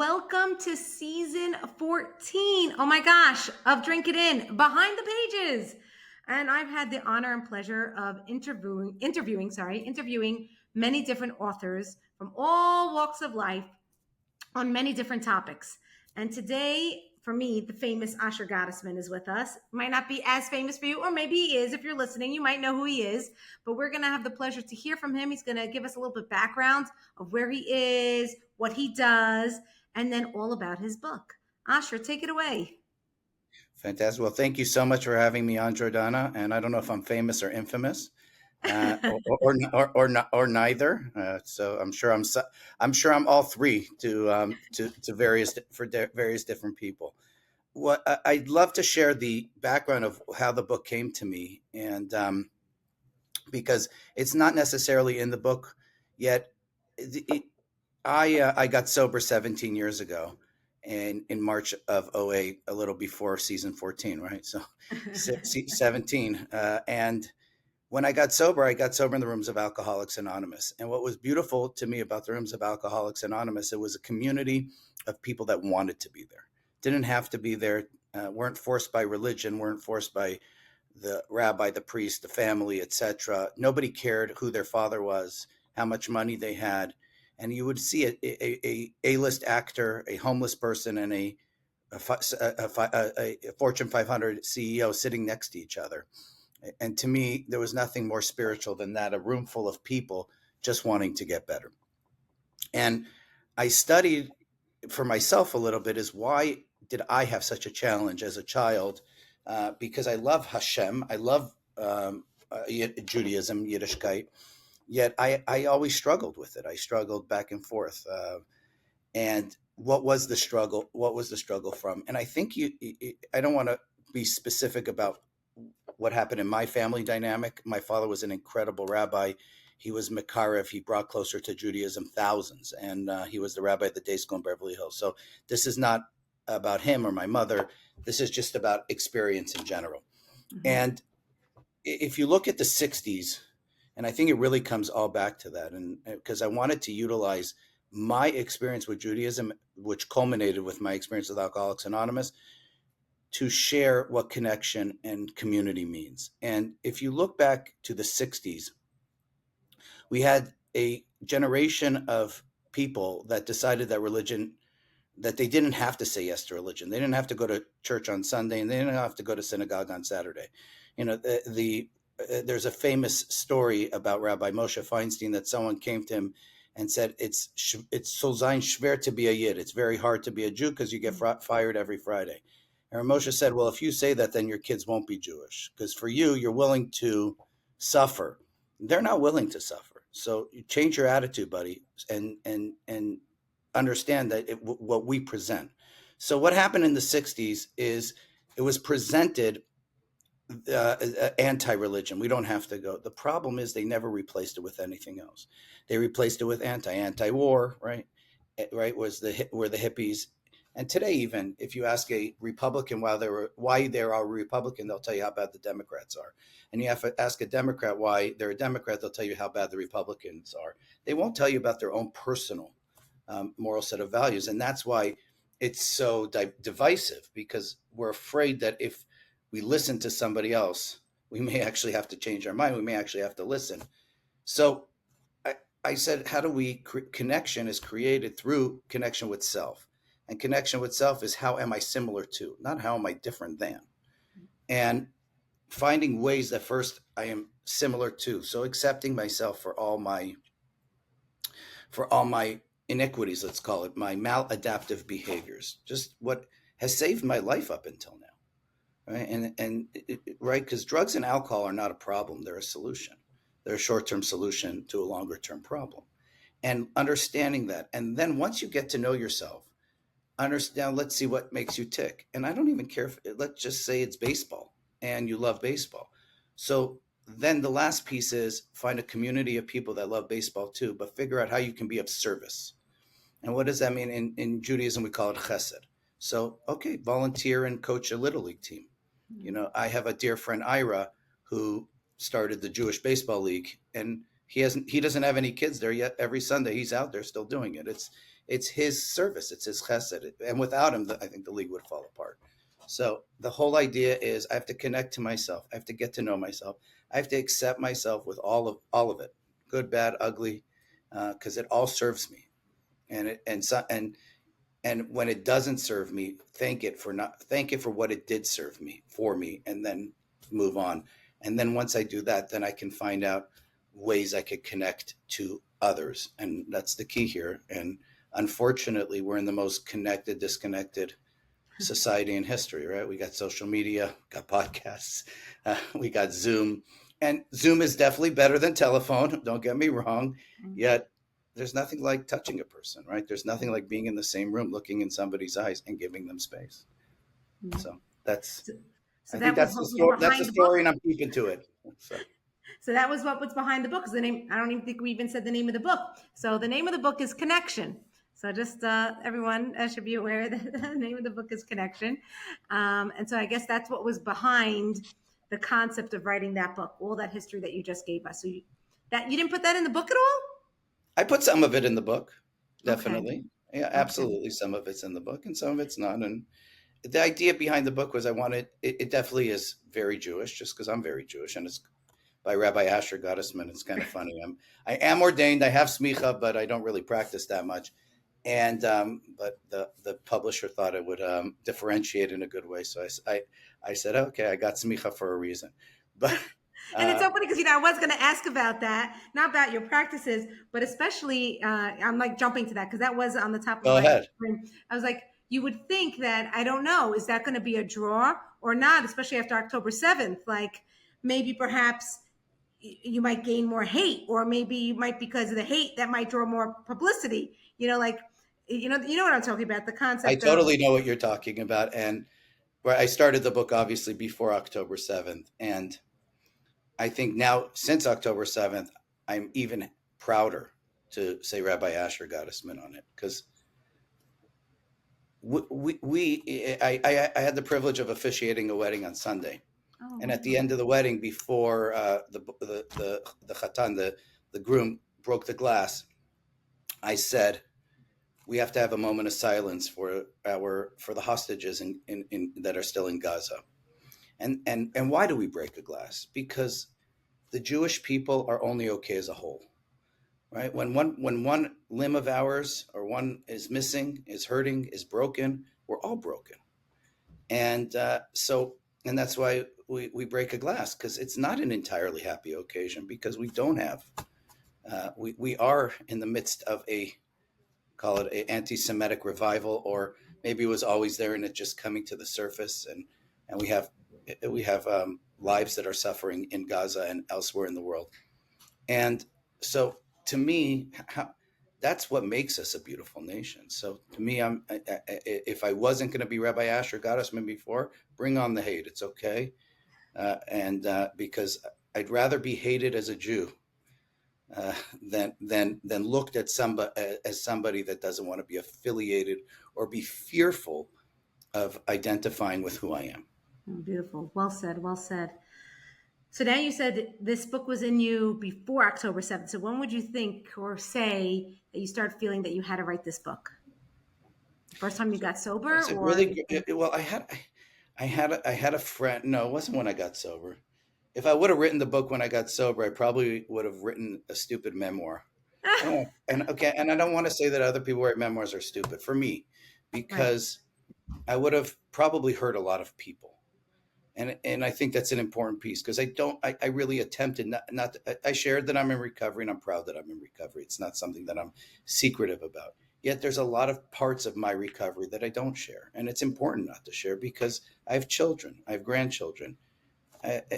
welcome to season 14. Oh my gosh, of Drink It In, Behind the Pages. And I've had the honor and pleasure of interviewing many different authors from all walks of life on many different topics. And today, for me, the famous Asher Gottesman is with us. Might not be as famous for you, or maybe he is. If you're listening, you might know who he is. But we're going to have the pleasure to hear from him. He's going to give us a little bit background of where he is, what he does, and then all about his book. Asher, take it away. Fantastic. Well, thank you so much for having me on, Jordana. And I don't know if I'm famous or infamous, or neither. So I'm sure I'm all three to various different people. I'd love to share the background of how the book came to me, and because it's not necessarily in the book yet. I got sober 17 years ago, and in March of '08, a little before season 14, right? So 17. And when I got sober in the rooms of Alcoholics Anonymous. And what was beautiful to me about the rooms of Alcoholics Anonymous, it was a community of people that wanted to be there, didn't have to be there, weren't forced by religion, weren't forced by the rabbi, the priest, the family, etc. Nobody cared who their father was, how much money they had. And you would see A-list actor, a homeless person, and a Fortune 500 CEO sitting next to each other. And to me, there was nothing more spiritual than that, a room full of people just wanting to get better. And I studied for myself a little bit is why did I have such a challenge as a child? Because I love Hashem, I love Judaism, Yiddishkeit, yet I always struggled with it. I struggled back and forth. And what was the struggle? What was the struggle from? And I think I don't want to be specific about what happened in my family dynamic. My father was an incredible rabbi. He was Makarev. He brought closer to Judaism thousands. And he was the rabbi at the day school in Beverly Hills. So this is not about him or my mother. This is just about experience in general. Mm-hmm. And if you look at the 60s, and I think it really comes all back to that, and because I wanted to utilize my experience with Judaism, which culminated with my experience with Alcoholics Anonymous, to share what connection and community means. And if you look back to the 60s, we had a generation of people that decided that they didn't have to say yes to religion. They didn't have to go to church on Sunday, and they didn't have to go to synagogue on Saturday. There's a famous story about Rabbi Moshe Feinstein that someone came to him and said, it's so sein schwer to be a Yid. It's very hard to be a Jew because you get fired every Friday. And Moshe said, well, if you say that, then your kids won't be Jewish, because for you're willing to suffer. They're not willing to suffer. So you change your attitude, buddy, and understand that what we present. So what happened in the 60s is it was presented anti-religion. We don't have to go. The problem is they never replaced it with anything else. They replaced it with anti-war, right? Right, were the hippies. And today, even if you ask a Republican why they're a Republican, they'll tell you how bad the Democrats are. And you have to ask a Democrat why they're a Democrat, they'll tell you how bad the Republicans are. They won't tell you about their own personal moral set of values. And that's why it's so divisive, because we're afraid that if we listen to somebody else, we may actually have to change our mind. We may actually have to listen. So I said, how do we connection is created through connection with self. And connection with self is how am I similar to, not how am I different than. And finding ways that first I am similar to. So accepting myself for all my iniquities, let's call it, my maladaptive behaviors, just what has saved my life up until now. Right. Right. Because drugs and alcohol are not a problem. They're a solution. They're a short-term solution to a longer-term problem. And understanding that. And then once you get to know yourself, understand, let's see what makes you tick. And I don't even care let's just say it's baseball and you love baseball. So then the last piece is find a community of people that love baseball too, but figure out how you can be of service. And what does that mean? In Judaism, we call it chesed. So, okay, volunteer and coach a Little League team. I have a dear friend, Ira, who started the Jewish Baseball League, and He doesn't have any kids there yet. Every Sunday he's out there still doing it. It's his service. It's his chesed. And without him, I think the league would fall apart. So the whole idea is I have to connect to myself. I have to get to know myself. I have to accept myself with all of it, good, bad, ugly, because it all serves me. And when it doesn't serve me, thank it for what it did serve me for me, and then move on. And then once I do that, then I can find out ways I could connect to others, and that's the key here. And unfortunately, we're in the most connected, disconnected society in history, right? We got social media, got podcasts, we got Zoom, and Zoom is definitely better than telephone. Don't get me wrong. Yet there's nothing like touching a person, right? There's nothing like being in the same room, looking in somebody's eyes, and giving them space. Mm-hmm. So that's, So I think that was that's the what was story. That's the behind the book. story, and I'm keeping to it. So So that was what was behind the book. Because the name, I don't even think we even said the name of the book. So the name of the book is Connection. So just everyone should be aware that the name of the book is Connection. And so I guess that's what was behind the concept of writing that book, all that history that you just gave us. So that you didn't put that in the book at all? I put some of it in the book, Okay. definitely. Yeah, Okay. absolutely. Some of it's in the book, and some of it's not. And the idea behind the book was I wanted it definitely is very Jewish, just because I'm very Jewish, and it's by Rabbi Asher Gottesman. It's kind of funny. I am ordained. I have smicha, but I don't really practice that much. And but the publisher thought it would differentiate in a good way, so I said, okay, I got smicha for a reason. But And it's uh, so funny because I was going to ask about that, not about your practices, but especially I'm like jumping to that because that was on the top of go my ahead. brain. I was like, you would think that I don't know, is that going to be a draw or not? Especially after October 7th, like maybe perhaps you might gain more hate, or maybe you might because of the hate that might draw more publicity. Like you know what I'm talking about, the I concept of totally know what you're talking about, and where I started the book obviously before October 7th, and I think now since October 7th, I'm even prouder to say Rabbi Asher Gottesman on it because I had the privilege of officiating a wedding on Sunday, oh and at wow. the end of the wedding, before the chatan, the groom broke the glass, I said we have to have a moment of silence for the hostages in that are still in Gaza. And why do we break a glass? Because the Jewish people are only okay as a whole, right? When one limb of ours or one is missing, is hurting, is broken, we're all broken. And that's why we break a glass, because it's not an entirely happy occasion, because we don't have we are in the midst of a, call it a anti-Semitic revival, or maybe it was always there and it's just coming to the surface, and we have lives that are suffering in Gaza and elsewhere in the world. And so to me, that's what makes us a beautiful nation. So to me, if I wasn't going to be Rabbi Asher Gottesman before, bring on the hate. It's okay. And because I'd rather be hated as a Jew uh, than looked at somebody as somebody that doesn't want to be affiliated or be fearful of identifying with who I am. Oh, beautiful. Well said. Well said. So now you said this book was in you before October 7th. So when would you think or say that you started feeling that you had to write this book? The first time you got sober, Is it or really? Well, I had a friend. No, it wasn't when I got sober. If I would have written the book when I got sober, I probably would have written a stupid memoir. I don't want, and okay, and I don't want to say that other people who write memoirs are stupid. For me, right? because I would have probably hurt a lot of people. And I think that's an important piece, because I really attempted not to, I shared that I'm in recovery, and I'm proud that I'm in recovery. It's not something that I'm secretive about. Yet there's a lot of parts of my recovery that I don't share, and it's important not to share, because I have children, I have grandchildren,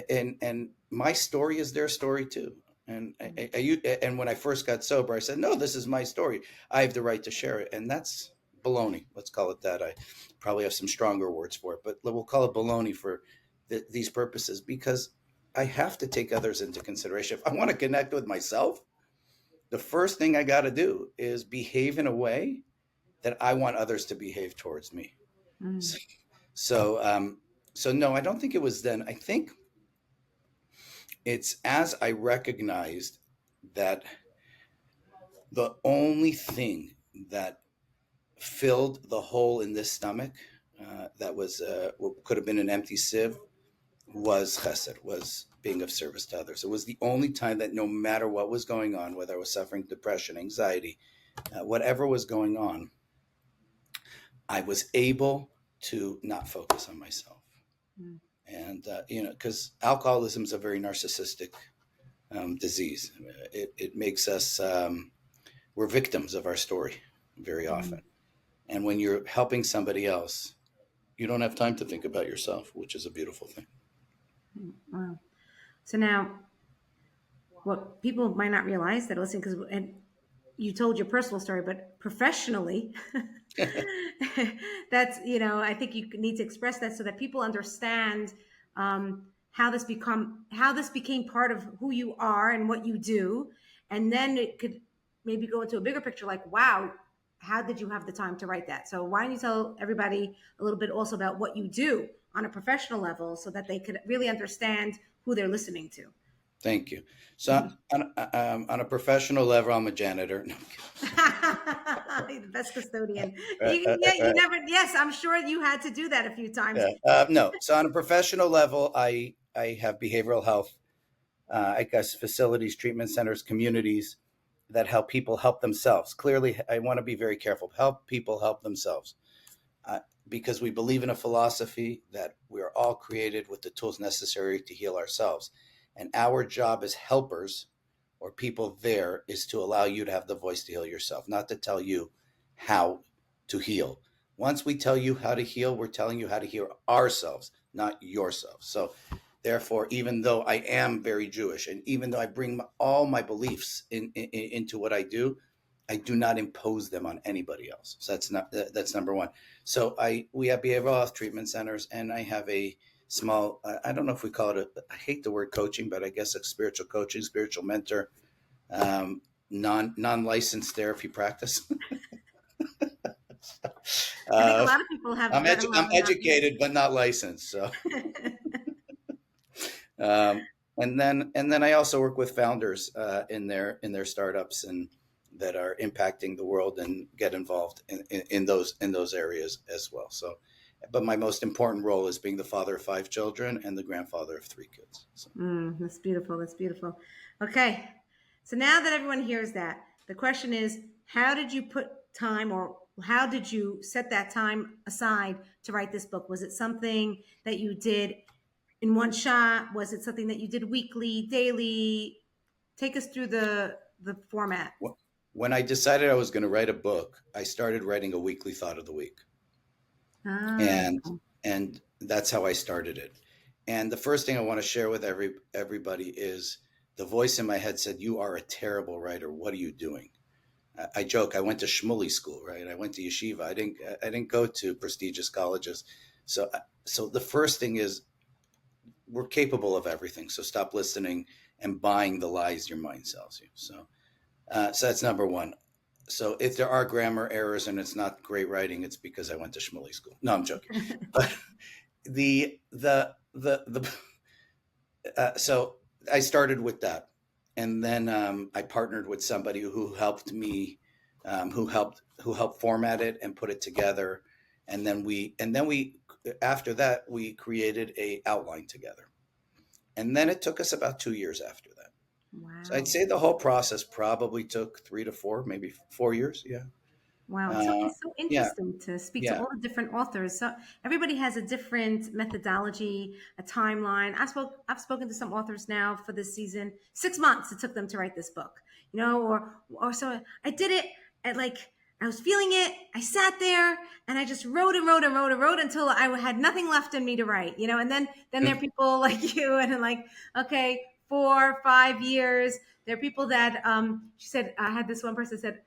and my story is their story too. And when I first got sober, I said, no, this is my story. I have the right to share it. And that's baloney. Let's call it that. I probably have some stronger words for it, but we'll call it baloney for these purposes, because I have to take others into consideration. If I want to connect with myself, the first thing I got to do is behave in a way that I want others to behave towards me. Mm. So, so, so no, I don't think it was then. I think it's as I recognized. that the only thing that filled the hole in this stomach, that was what could have been an empty sieve, was chesed, was being of service to others. It was the only time that no matter what was going on, whether I was suffering depression, anxiety, whatever was going on, I was able to not focus on myself. Mm. And, because alcoholism is a very narcissistic disease. It makes us, we're victims of our story very often. And when you're helping somebody else, you don't have time to think about yourself, which is a beautiful thing. Wow. So now, what people might not realize that listen, because and you told your personal story, but professionally, that's I think you need to express that so that people understand how this became part of who you are and what you do, and then it could maybe go into a bigger picture, like, wow, how did you have the time to write that? So why don't you tell everybody a little bit also about what you do on a professional level so that they could really understand who they're listening to. Thank you. So on a professional level, I'm a janitor. No, The best custodian. right. Never. Yes, I'm sure you had to do that a few times. Yeah. No. So on a professional level, I have behavioral health, I guess, facilities, treatment centers, communities that help people help themselves. Clearly, I want to be very careful. Help people help themselves. Because we believe in a philosophy that we are all created with the tools necessary to heal ourselves. And our job as helpers or people there is to allow you to have the voice to heal yourself, not to tell you how to heal. Once we tell you how to heal, we're telling you how to heal ourselves, not yourself. So therefore, even though I am very Jewish, and even though I bring all my beliefs into what I do not impose them on anybody else. So that's number one. So we have behavioral health treatment centers, and I have a small, I don't know if we call it I hate the word coaching, but I guess a spiritual coaching, spiritual mentor, non-licensed therapy practice. I think a lot of people have. I'm educated, but not licensed. So, and then I also work with founders in their startups and that are impacting the world, and get involved in those areas as well. So, but my most important role is being the father of 5 children and the grandfather of 3 kids. So. That's beautiful. That's beautiful. Okay. So now that everyone hears that, the question is, how did you put time, or how did you set that time aside to write this book? Was it something that you did in one shot? Was it something that you did weekly, daily? Take us through the format. When I decided I was going to write a book, I started writing a weekly thought of the week. And that's how I started it. And the first thing I want to share with everybody is the voice in my head said, "You are a terrible writer. What are you doing?" I joke. I went to Shmuley school, right? I went to yeshiva. I didn't go to prestigious colleges. So the first thing is, we're capable of everything. So stop listening and buying the lies your mind sells you. So that's number one. So if there are grammar errors and it's not great writing, it's because I went to Shmuley school. No, I'm joking. But so I started with that, and then I partnered with somebody who helped me, who helped format it and put it together, and then we after that we created a outline together, and then it took us about 2 years after that. Wow. So I'd say the whole process probably took 3 to 4, maybe 4 years. Yeah. Wow, it's so interesting to speak to all the different authors. So everybody has a different methodology, a timeline. I've spoken to some authors now for this season. 6 months it took them to write this book, or so I did it at I was feeling it. I sat there and I just wrote and wrote and wrote and wrote until I had nothing left in me to write, and then there are people like you and okay, 4, 5 years. There are people that, she said, I had this one person said,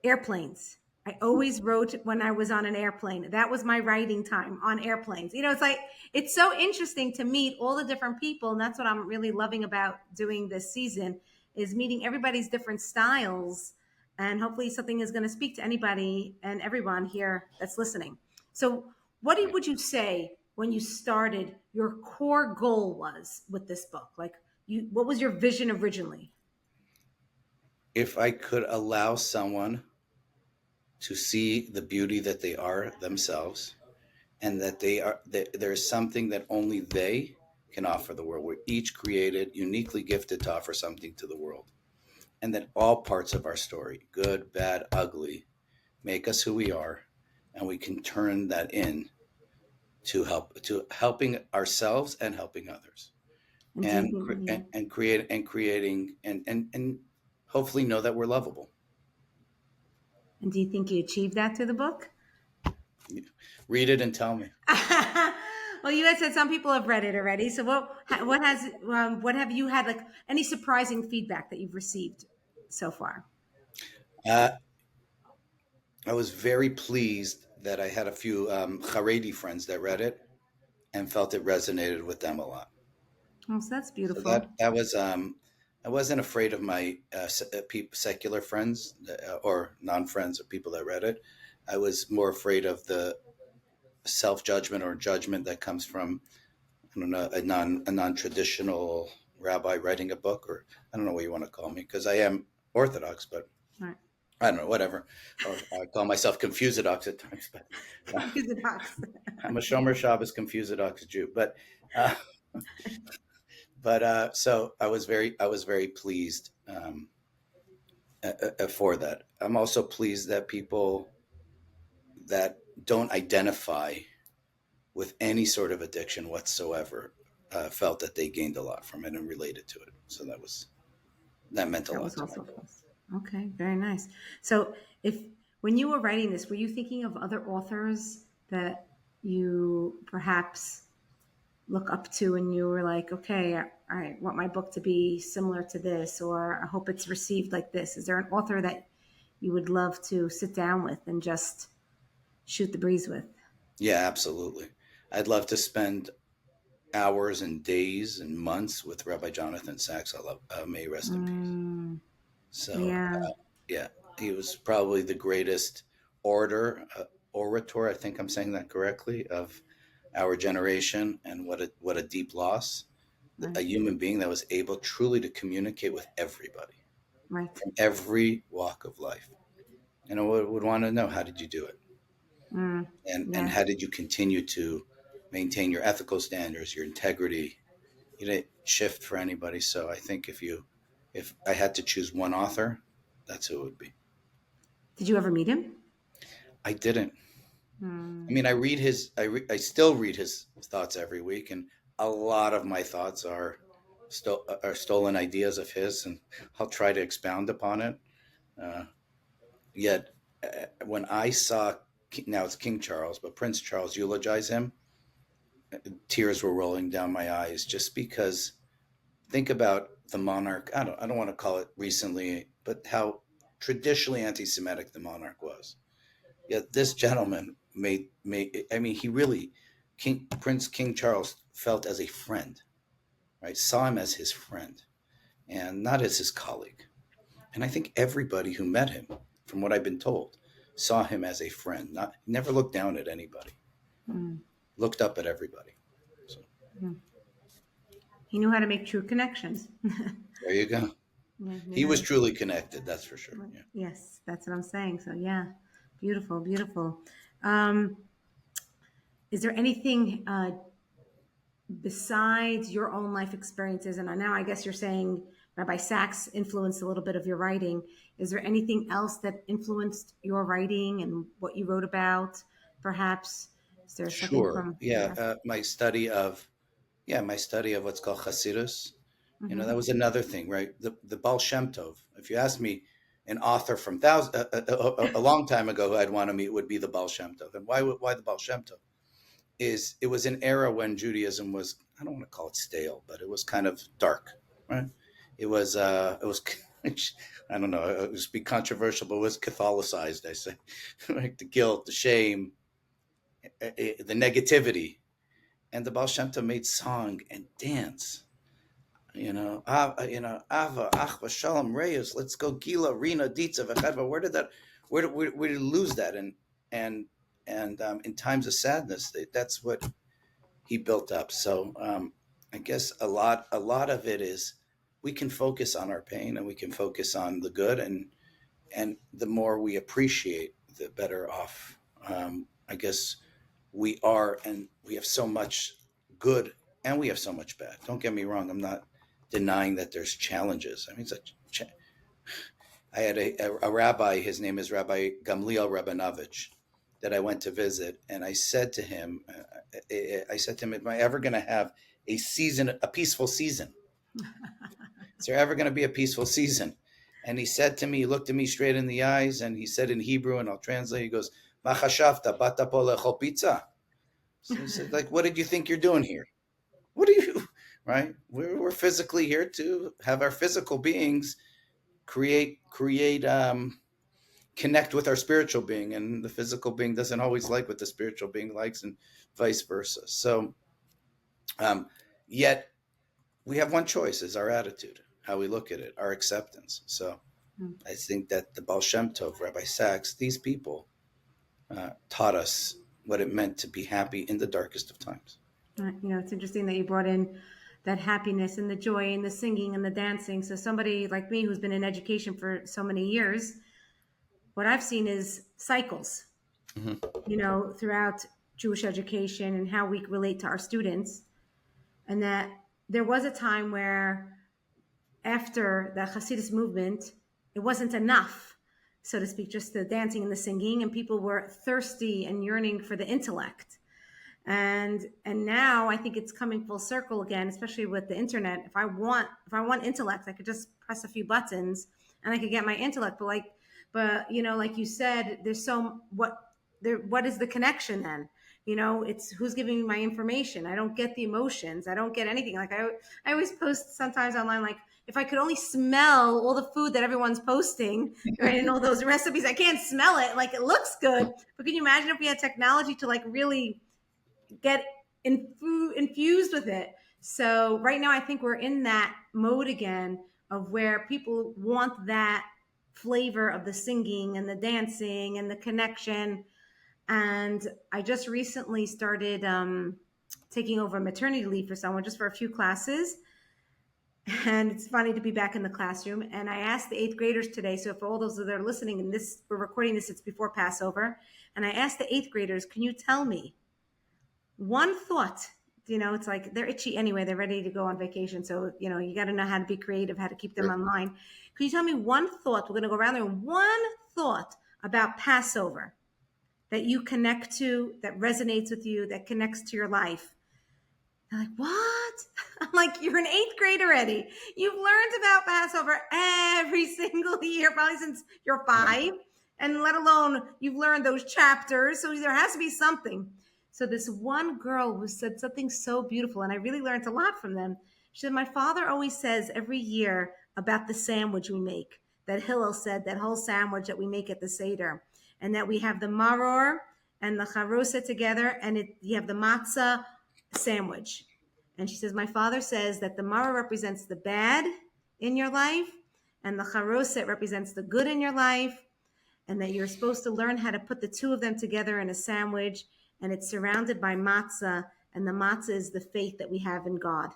airplanes. I always wrote when I was on an airplane. That was my writing time, on airplanes. It's so interesting to meet all the different people. And that's what I'm really loving about doing this season, is meeting everybody's different styles. And hopefully something is going to speak to anybody and everyone here that's listening. So what would you say when you started, your core goal was with this book? What was your vision originally? if I could allow someone to see the beauty that they are themselves, and that there's something that only they can offer the world. We're each created, uniquely gifted to offer something to the world. And that all parts of our story, good, bad, ugly, make us who we are, and we can turn that in to helping ourselves and helping others, And do you and think, yeah. creating and hopefully know that we're lovable. And do you think you achieved that through the book? Read it and tell me. Well, you had said some people have read it already. So what have you had, like, any surprising feedback that you've received so far? uh, I was very pleased that I had a few Haredi friends that read it and felt it resonated with them a lot. Oh, so that's So beautiful. that was I wasn't afraid of my secular friends or non-friends or people that read it. I was more afraid of the self-judgment or judgment that comes from, I don't know, a non-traditional rabbi writing a book, or I don't know what you want to call me, because I am Orthodox, but All right. I don't know, whatever. Or I call myself Confucidox at times, but Use the box. I'm a Shomer Shabbos Confucidox Jew. Uh, so I was very pleased for that. I'm also pleased that people that don't identify with any sort of addiction whatsoever felt that they gained a lot from it and related to it. So that meant a That lot was to my also book. plus. Okay, very nice. So, if when you were writing this, were you thinking of other authors that you perhaps look up to, and you were like, okay, I want my book to be similar to this, or I hope it's received like this? Is there an author that you would love to sit down with and just shoot the breeze with? Yeah, absolutely. I'd love to spend hours and days and months with Rabbi Jonathan Sacks. I love, may he rest in peace. Mm, So yeah, yeah, he was probably the greatest orator. I think I'm saying that correctly, of our generation, and what a deep loss. A right, human being that was able truly to communicate with everybody right. from every walk of life. And I would want to know, how did you do it, Mm, and yeah. how did you continue to maintain your ethical standards, your integrity? You didn't shift for anybody. So I think if I had to choose one author, that's who it would be. Did you ever meet him? I didn't. I Mm, mean, I still read his thoughts every week, and a lot of my thoughts are stolen ideas of his, and I'll try to expound upon it. Uh, Yet, when I saw, now it's King Charles, but Prince Charles, eulogize him, tears were rolling down my eyes, just because think about the monarch. I don't want to call it recently, but how traditionally anti-Semitic the monarch was. Yet this gentleman made. I mean, he really, Prince King Charles felt as a friend, right? Saw him as his friend and not as his colleague. And I think everybody who met him, from what I've been told, saw him as a friend. Not Never looked down at anybody. mm, Looked up at everybody. So mm. He knew how to make true connections. there you go. Yeah, knew He how was to. truly connected. That's for sure. Right. Yeah. Yes, that's what I'm saying. So yeah, beautiful, beautiful. Um, is there anything besides your own life experiences? And now I guess you're saying Rabbi Sachs influenced a little bit of your writing. Is there anything else that influenced your writing and what you wrote about? Perhaps is there something Sure. from? Yeah. Yeah. My study of what's called Hasidus. That Mm-hmm. was another thing, right? The Baal Shem Tov. If you ask me, an author from a long time ago who I'd want to meet would be the Baal Shem Tov. And why the Baal Shem Tov? It was an era when Judaism was, I don't want to call it stale, but it was kind of dark, right? It was I don't know, it was be controversial, but it was Catholicized, I say. Like the guilt, the shame, the negativity. And the Baal Shem Tov made song and dance. Ava, Achva, Shalom, Reyes, let's go, Gila, Rina, Ditza, Vechadva. Where did it lose that? And in times of sadness, that's what he built up. So I guess a lot of it is we can focus on our pain and we can focus on the good, and the more we appreciate, the better off, I guess, we are. And we have so much good and we have so much bad. Don't get me wrong. I'm not denying that there's challenges. I mean, I had a rabbi, his name is Rabbi Gamliel Rabinovich, that I went to visit. And I said to him, am I ever going to have a peaceful season? Is there ever going to be a peaceful season? And he said to me, he looked at me straight in the eyes, and he said in Hebrew, and I'll translate, he goes, Ma chashavta, bata po lechol pizza. So he said, like, what did you think you're doing here? What do you, right? We're physically here to have our physical beings connect with our spiritual being, and the physical being doesn't always like what the spiritual being likes, and vice versa. So, yet we have one choice: is our attitude, how we look at it, our acceptance. So, I think that the Baal Shem Tov, Rabbi Sachs, these people taught us what it meant to be happy in the darkest of times. It's interesting that you brought in that happiness and the joy and the singing and the dancing. So somebody like me who's been in education for so many years, what I've seen is cycles, throughout Jewish education and how we relate to our students. And that there was a time where after the Hasidus movement, it wasn't enough, so to speak, just the dancing and the singing, and people were thirsty and yearning for the intellect. And now I think it's coming full circle again, especially with the internet. If I want intellect, I could just press a few buttons and I could get my intellect. But like you said, what is the connection then? It's who's giving me my information. I don't get the emotions. I don't get anything. Like I always post sometimes online, like, if I could only smell all the food that everyone's posting, right, and all those recipes, I can't smell it. Like, it looks good, but can you imagine if we had technology to like really get infused with it? So right now I think we're in that mode again of where people want that flavor of the singing and the dancing and the connection. And I just recently started taking over maternity leave for someone, just for a few classes. And it's funny to be back in the classroom. And I asked the 8th graders today, so for all those that are listening, and we're recording this, it's before Passover, and I asked the 8th graders, can you tell me one thought? It's like they're itchy anyway, they're ready to go on vacation, so you got to know how to be creative, how to keep them online. Can you tell me one thought? We're going to go around there, one thought about Passover that you connect to, that resonates with you, that connects to your life. They're like, what? I'm like, you're an 8th grade already. You've learned about Passover every single year, probably since you're 5, and let alone you've learned those chapters. So there has to be something. So this one girl who said something so beautiful, and I really learned a lot from them. She said, my father always says every year about the sandwich we make, that Hillel said, that whole sandwich that we make at the Seder, and that we have the maror and the charoset together, and you have the matzah sandwich. And she says, my father says that the maror represents the bad in your life, and the charoset represents the good in your life, and that you're supposed to learn how to put the two of them together in a sandwich, and it's surrounded by matzah, and the matzah is the faith that we have in God.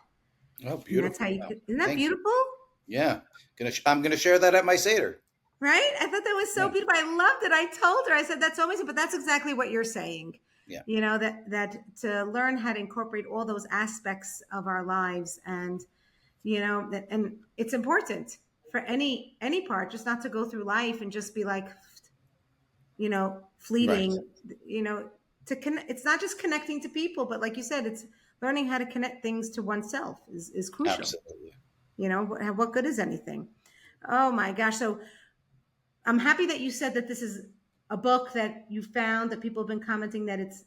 Oh, beautiful. That's how isn't that beautiful? Yeah. I'm going to share that at my Seder. Right? I thought that was so beautiful. I loved it. I told her, I said, that's so amazing, but that's exactly what you're saying. Yeah. That to learn how to incorporate all those aspects of our lives, and, and it's important for any part, just not to go through life and just be like, fleeting, right. To connect. It's not just connecting to people, but like you said, it's learning how to connect things to oneself is crucial. Absolutely. What good is anything? Oh my gosh. So I'm happy that you said that this is a book that you found, that people have been commenting that it's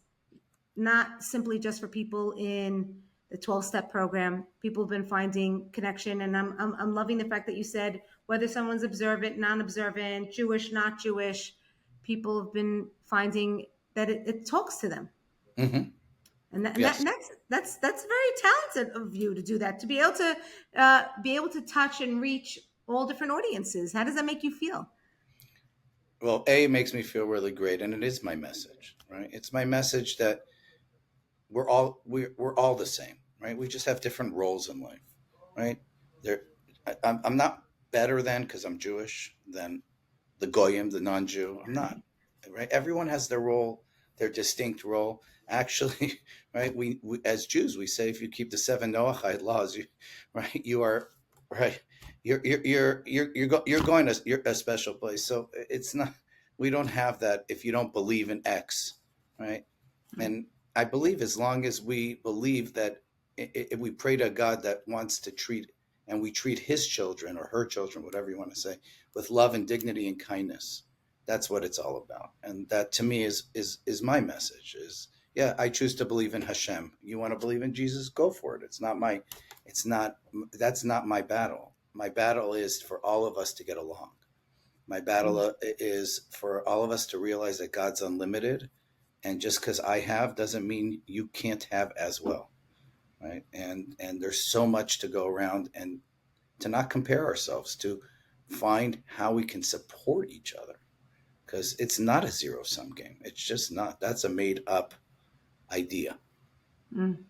not simply just for people in the 12-step program. People have been finding connection, and I'm loving the fact that you said whether someone's observant, non-observant, Jewish, not Jewish, people have been finding that it talks to them. Mm-hmm. And yes. that's very talented of you to do that, to be able to touch and reach all different audiences. How does that make you feel? Well, it makes me feel really great, and it is my message, right? It's my message that we're all the same, right? We just have different roles in life, right? I'm not better than because I'm Jewish than the goyim, the non-Jew. I'm not, right? Everyone has their role, their distinct role. Actually, right? We as Jews, we say if you keep the seven Noahide laws, you, right, you are right. You're going to you're a special place. So it's not. We don't have that if you don't believe in X, right? Right. And I believe as long as we believe that if we pray to a God that wants to treat and we treat his children or her children, whatever you want to say, with love and dignity and kindness. That's what it's all about. And that to me is my message is yeah, I choose to believe in Hashem. You want to believe in Jesus? Go for it. It's not that's not my battle. My battle is for all of us to get along. My battle is for all of us to realize that God's unlimited and just because I have doesn't mean you can't have as well. Right. And there's so much to go around and to not compare ourselves, to find how we can support each other because it's not a zero sum game. It's just not. That's a made up idea. Mm.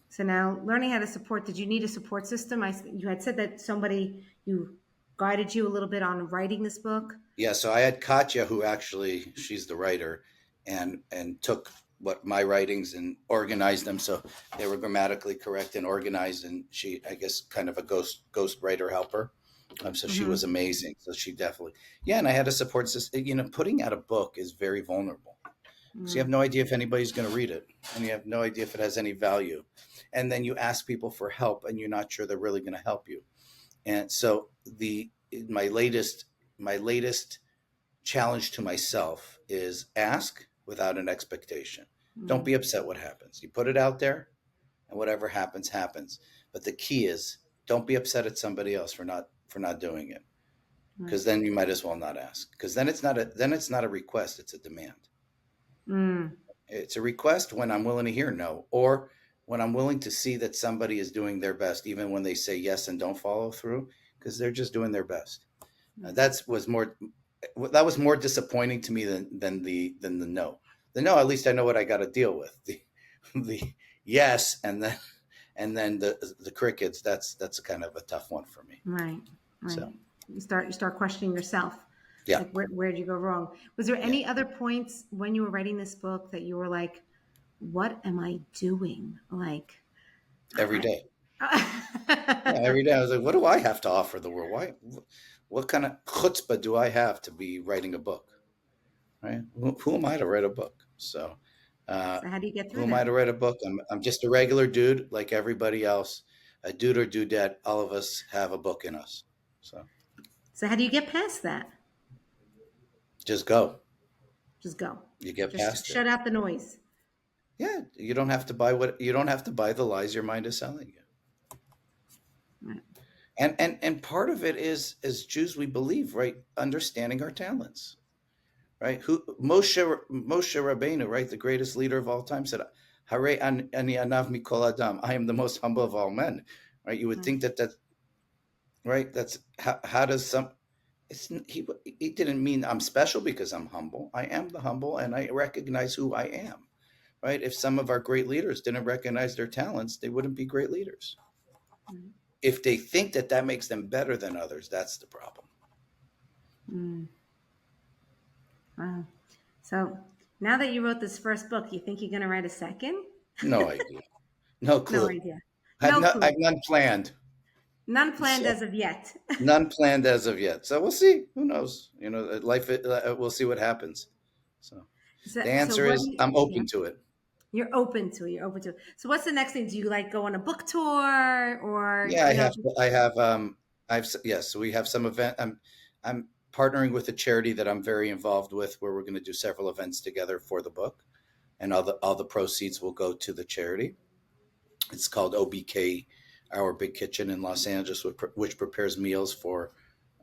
So now, learning how to support. Did you need a support system? You had said that somebody you guided you a little bit on writing this book. Yeah, so I had Katya, who actually she's the writer, and took what my writings and organized them so they were grammatically correct and organized. And she, I guess, kind of a ghost writer helper. So she Mm-hmm. was amazing. So she definitely, yeah. And I had a support system. You know, putting out a book is very vulnerable because you have no idea if anybody's going to read it, and you have no idea if it has any value. And then you ask people for help, and you're not sure they're really going to help you. And so the my latest my latest challenge to myself is ask without an expectation. Don't be upset what happens. You put it out there and whatever happens happens. But the key is don't be upset at somebody else for not doing it. Because then you might as well not ask. Because then it's not a request, it's a demand. Mm. It's a request when I'm willing to hear no, or when I'm willing to see that somebody is doing their best, even when they say yes and don't follow through, because they're just doing their best. That was more disappointing to me than the no. The no, at least I know what I got to deal with. The yes, and then the crickets. That's a kind of a tough one for me. Right. Right. So You start questioning yourself. yeah, Like where did you go wrong? Was there yeah, any other points when you were writing this book that you were like, what am I doing? Like, every I, day. Yeah, I every day I was like, what do I have to offer the world? Why? What kind of chutzpah do I have to be writing a book? Right? Who am I to write a book? So, uh, so how do you get who through am I that? to write a book? I'm just a regular dude like everybody else. A dude or dudette. All of us have a book in us. So So how do you get past that? just go. Just go. You get Just past it. shut out the noise. Yeah, you don't have to buy the lies your mind is selling you. Right. And part of it is as Jews we believe, right, understanding our talents. Right? Who Moshe Rabbeinu, right, the greatest leader of all time, said, "Hare ani anav mikol adam." I am the most humble of all men. Right? You would Right. think that right. That's how does some. He didn't mean I'm special because I'm humble. I am the humble, and I recognize who I am. Right? If some of our great leaders didn't recognize their talents, they wouldn't be great leaders. Right. If they think that that makes them better than others, that's the problem. Mm. Wow. So now that you wrote this first book, you think you're going to write a second? No idea. No No clue. idea. No I've clue. none planned. None planned So as of yet. none planned as of yet. So we'll see. Who knows? You know, life. We'll see what happens. So the So answer what is do you, I'm yeah, open to it. you're open to it. You're open to it. So what's the next thing? Do you like go on a book tour or, Yeah, you know, I have. Yes. So we have some event. I'm partnering with a charity that I'm very involved with, where we're going to do several events together for the book, and all the proceeds will go to the charity. It's called OBK, Our Big Kitchen in Los Angeles, which prepares meals for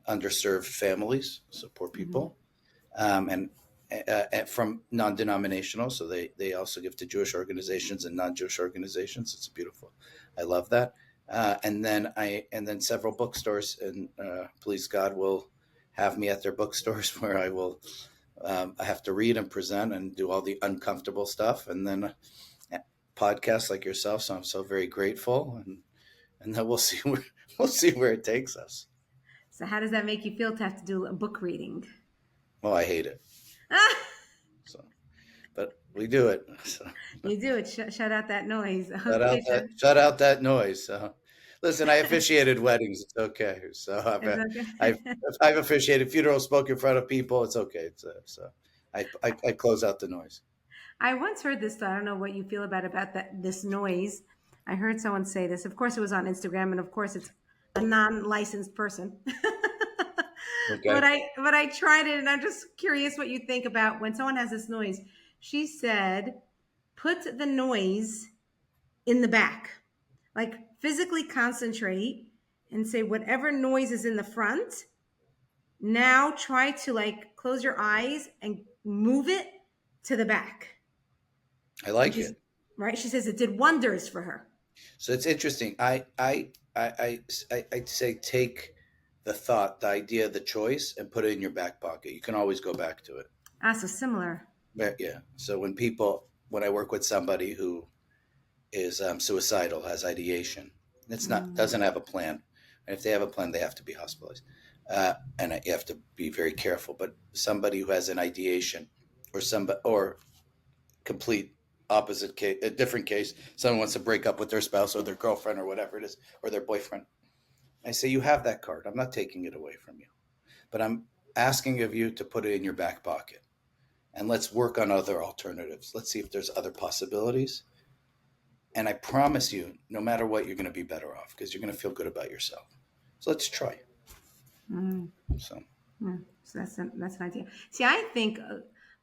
underserved families, so poor Mhm. people. And from non-denominational, so they also give to Jewish organizations and non-Jewish organizations. It's beautiful. I love that. And then several bookstores, and please God will have me at their bookstores where I have to read and present and do all the uncomfortable stuff, and then podcasts like yourself. So I'm so very grateful, and then we'll see where it takes us. So how does that make you feel to have to do a book reading? Oh, I hate it. So, but we do it. So You do it. Shut out that noise. shut Okay, out that noise. Listen, I officiated weddings. It's okay. So it's I've okay. I've officiated funerals, spoke in front of people. It's okay. So I close out the noise. I once heard this. I don't know what you feel about that this noise. I heard someone say this. Of course, it was on Instagram, and of course, it's a non-licensed person. Okay. But I tried it, and I'm just curious what you think about when someone has this noise. She said, "Put the noise in the back, like physically concentrate, and say whatever noise is in the front. Now try to like close your eyes and move it to the back." I And like she's it. right. She says it did wonders for her. So it's interesting. I'd say take the thought, the idea, the choice, and put it in your back pocket. You can always go back to it. Ah, so similar. Yeah. So when I work with somebody who is suicidal, has ideation, it's not Mm. doesn't have a plan. And if they have a plan, they have to be hospitalized, and you have to be very careful. But somebody who has an ideation, or complete opposite case, a different case, someone wants to break up with their spouse or their girlfriend or whatever it is, or their boyfriend. I say, you have that card. I'm not taking it away from you, but I'm asking of you to put it in your back pocket, and let's work on other alternatives. Let's see if there's other possibilities. And I promise you, no matter what, you're going to be better off because you're going to feel good about yourself. So let's try. Mm. So Mm. So that's an idea. See, I think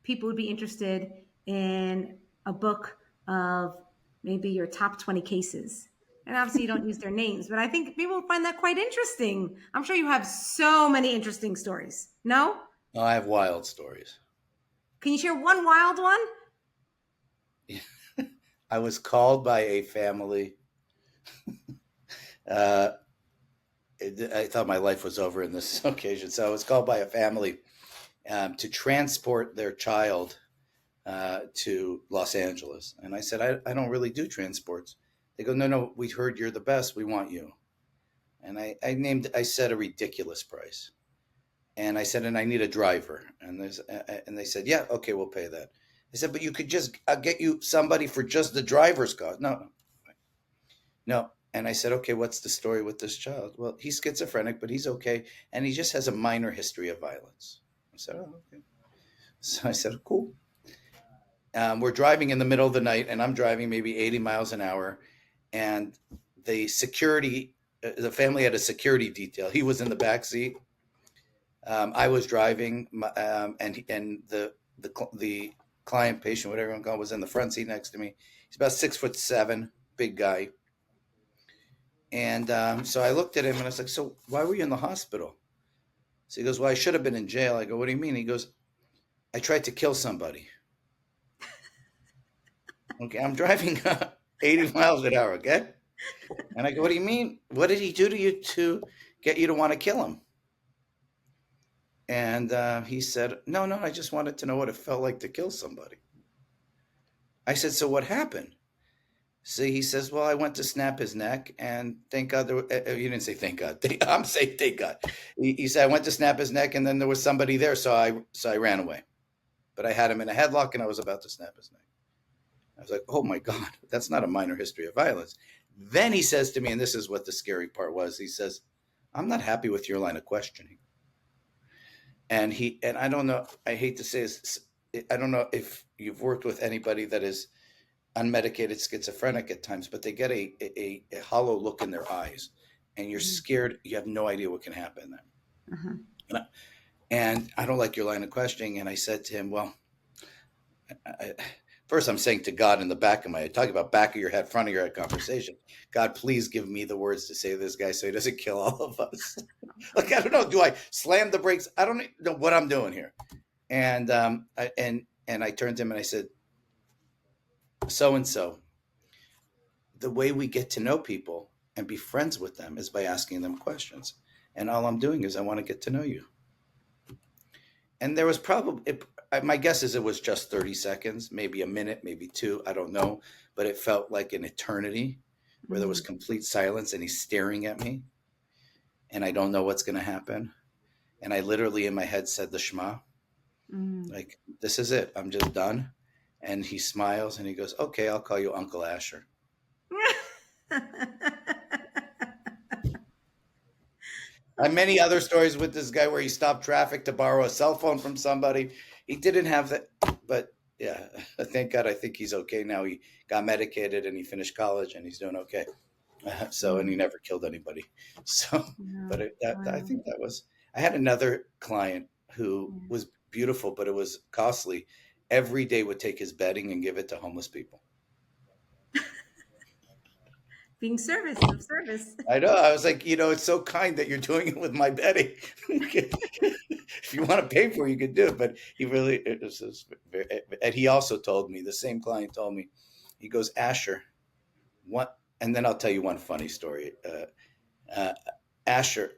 people would be interested in a book of maybe your top 20 cases. And obviously, you don't use their names, but I think people would find that quite interesting. I'm sure you have so many interesting stories. No? I have wild stories. Can you share one wild one? I was called by a family. Uh, I thought my life was over in this occasion. So I was called by a family to transport their child to Los Angeles. And I said, I don't really do transports. They go, no, we heard you're the best. We want you. And I said a ridiculous price. And I said, and I need a driver. And they said, yeah, okay, we'll pay that. I said, but you could just get you somebody for just the driver's cost. No. And I said, okay, what's the story with this child? Well, he's schizophrenic, but he's okay. And he just has a minor history of violence. I said, oh, okay. So I said, cool. We're driving in the middle of the night, and I'm driving maybe 80 miles an hour. And the family had a security detail. He was in the back seat. I was driving, and the client, patient, whatever you want to call it, was in the front seat next to me. He's about 6'7", big guy. And so I looked at him and I was like, so why were you in the hospital? So he goes, well, I should have been in jail. I go, what do you mean? He goes, I tried to kill somebody. Okay, I'm driving 80 miles an hour, okay? And I go, what do you mean? What did he do to you to get you to want to kill him? And he said, no, I just wanted to know what it felt like to kill somebody. I said, so what happened? See, he says, well, I went to snap his neck, and thank God. You didn't say thank God. I'm saying thank God. He said, I went to snap his neck, and then there was somebody there, so I ran away. But I had him in a headlock, and I was about to snap his neck. I was like, oh, my God, that's not a minor history of violence. Then he says to me, and this is what the scary part was, he says, I'm not happy with your line of questioning. And I don't know, I hate to say this, I don't know if you've worked with anybody that is unmedicated schizophrenic at times, but they get a hollow look in their eyes, and you're scared. You have no idea what can happen then. Uh-huh. And I don't like your line of questioning. And I said to him, well, first I'm saying to God in the back of my head, talking about back of your head, front of your head conversation, God, please give me the words to say to this guy so he doesn't kill all of us. Like, I don't know. Do I slam the brakes? I don't know what I'm doing here. And I turned to him and I said, so-and-so, the way we get to know people and be friends with them is by asking them questions. And all I'm doing is I want to get to know you. And there was probably, my guess is it was just 30 seconds, maybe a minute, maybe two, I don't know. But it felt like an eternity where there was complete silence and he's staring at me and I don't know what's going to happen. And I literally in my head said the Shema, Mm. like, this is it. I'm just done. And he smiles and he goes, okay, I'll call you Uncle Asher. I have many other stories with this guy where he stopped traffic to borrow a cell phone from somebody. He didn't have that, but yeah, thank God. I think he's okay now. He got medicated and he finished college and he's doing okay. So, and he Mm. never killed anybody. So, but Wow. I Wow. think that was, I had another client who Yeah. was beautiful, but it was costly. Every day would take his bedding and give it to homeless people. Being service of service. I know. I was like, it's so kind that you're doing it with my bedding. If you want to pay for it, you could do it. But he really, it was just very, and he also told me, the same client told me, he goes, Asher, what? And then I'll tell you one funny story. Uh, Asher,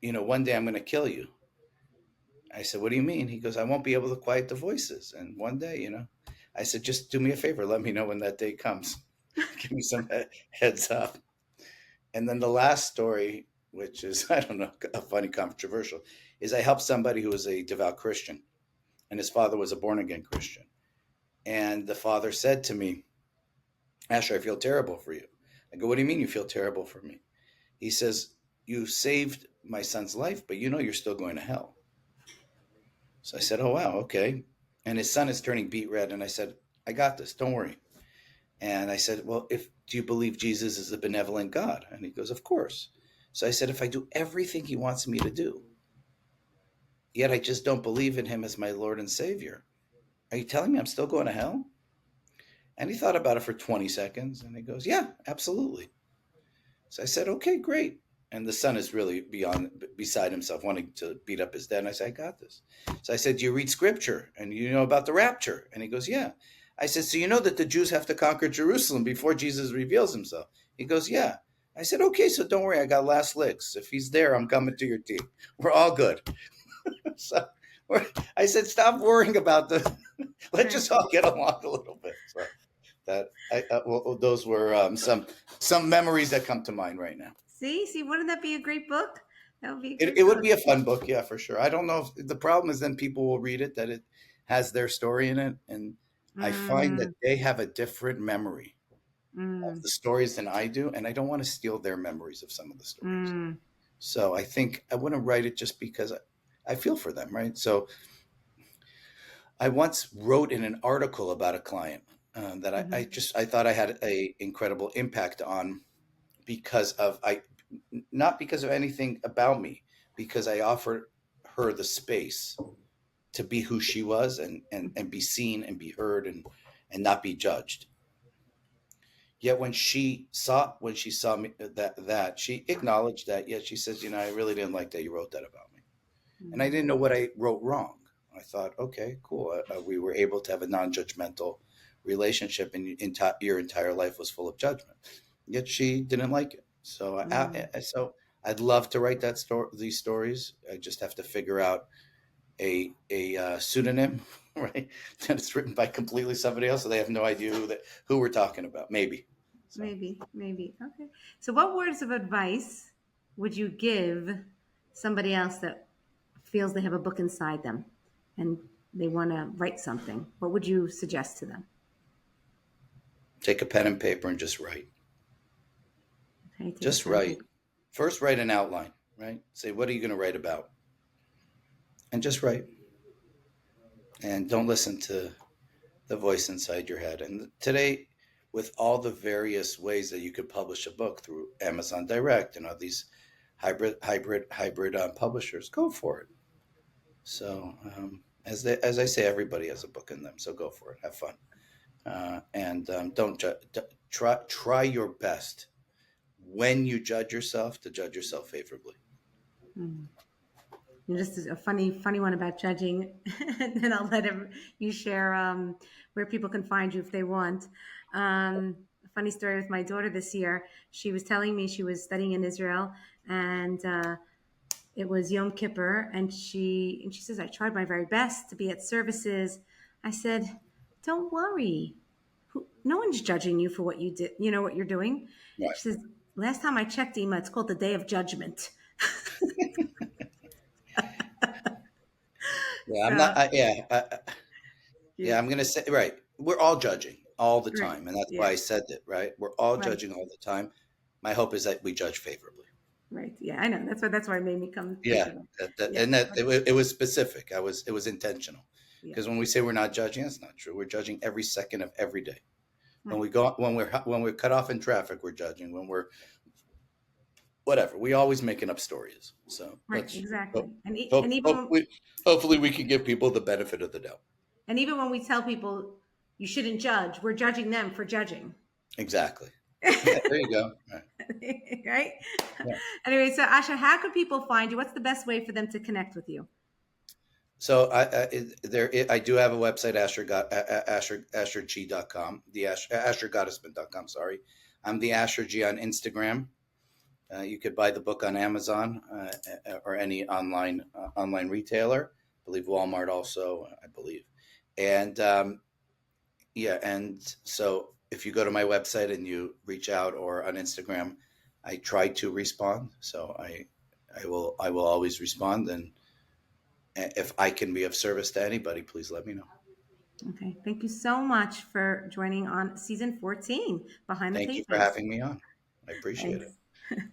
one day I'm going to kill you. I said, what do you mean? He goes, I won't be able to quiet the voices. And one day, I said, just do me a favor. Let me know when that day comes. Give me some heads up. And then the last story, which is, I don't know, a funny, controversial, is I helped somebody who was a devout Christian, and his father was a born again Christian. And the father said to me, Asher, I feel terrible for you. I go, what do you mean you feel terrible for me? He says, you saved my son's life, but you're still going to hell. So I said, oh, wow, okay. And his son is turning beet red. And I said, I got this. Don't worry. And I said, well, do you believe Jesus is a benevolent God? And he goes, of course. So I said, if I do everything he wants me to do, yet I just don't believe in him as my Lord and Savior, are you telling me I'm still going to hell? And he thought about it for 20 seconds and he goes, yeah, absolutely. So I said, okay, great. And the son is really beside himself, wanting to beat up his dad. And I said, I got this. So I said, do you read scripture? And you know about the rapture? And he goes, yeah. I said, so you know that the Jews have to conquer Jerusalem before Jesus reveals himself? He goes, yeah. I said, okay, so don't worry. I got last licks. If he's there, I'm coming to your team. We're all good. So I said, stop worrying about let's Right. just all get along a little bit. So well, those were some memories that come to mind right now. See, wouldn't that be a great book? That would be a It, great it would book. be a fun book, yeah, for sure. I don't know if the problem is then people will read it that it has their story in it, and I find that Mm. they have a different memory of Mm. the stories than I do, and I don't want to steal their memories of some of the stories. Mm. So I think I wouldn't write it just because I feel for them, right? So I once wrote in an article about a client that Hmm. I thought I had a incredible impact on because of I not because of anything about me, because I offered her the space to be who she was and be seen and be heard and not be judged. Yet when she saw me that she acknowledged that, yet she says, I really didn't like that you wrote that about me. And I didn't know what I wrote wrong. I thought, okay, cool. We were able to have a non-judgmental relationship, and your entire life was full of judgment. Yet she didn't like it. So, Mm. so I'd love to write these stories. I just have to figure out a pseudonym, right? That it's written by completely somebody else, so they have no idea who we're talking about. Maybe. So Maybe. Okay. So, what words of advice would you give somebody else that feels they have a book inside them and they want to write something? What would you suggest to them? take a pen and paper and just write. Okay, take a Just pen and write. paper. First, write an outline. Right. Say, what are you going to write about? And just write. And don't listen to the voice inside your head. And today, with all the various ways that you could publish a book through Amazon Direct and all these hybrid publishers, go for it. So, as I say, everybody has a book in them. So go for it. Have fun, and don't try your best when you judge yourself to judge yourself favorably. Mm. Just a funny one about judging, and then I'll let you share where people can find you if they want. A funny story with my daughter this year. She was telling me she was studying in Israel, and it was Yom Kippur, and she says, I tried my very best to be at services. I said, don't worry. no one's judging you for what you did. You know what you're doing. Right. She says, last time I checked, Ema, it's called the Day of Judgment. Yeah, I'm not. So Yeah, you, I'm gonna say right. We're all judging all the right, time, and that's why yeah, I said it. Right, we're all right, judging all the time. My hope is that we judge favorably. right. Yeah, I know. That's why it made me come think Yeah, of it. that, Yeah, and that it was specific. It was intentional. yeah, Because when we say we're not judging, that's not true. We're judging every second of every day. When right, we go when we're cut off in traffic, we're judging. When we're whatever, we always making up stories. So right, let's exactly. hope, And hopefully we can give people the benefit of the doubt. even when we tell people you shouldn't judge, we're judging them for judging. Exactly. Yeah, there you go. Right. Right? Yeah. Anyway, so Asha, how could people find you? What's the best way for them to connect with you? So I do have a website, asherg.com, the ashergottesman.com. Sorry, I'm the Asher G on Instagram. You could buy the book on Amazon or any online retailer. I believe Walmart also. I believe, and yeah, and so if you go to my website and you reach out or on Instagram, I try to respond. So I will always respond, and if I can be of service to anybody, please let me know. Okay. Thank you so much for joining on season 14 Behind the Thank you for Pavement. having me on. I appreciate it. Thanks.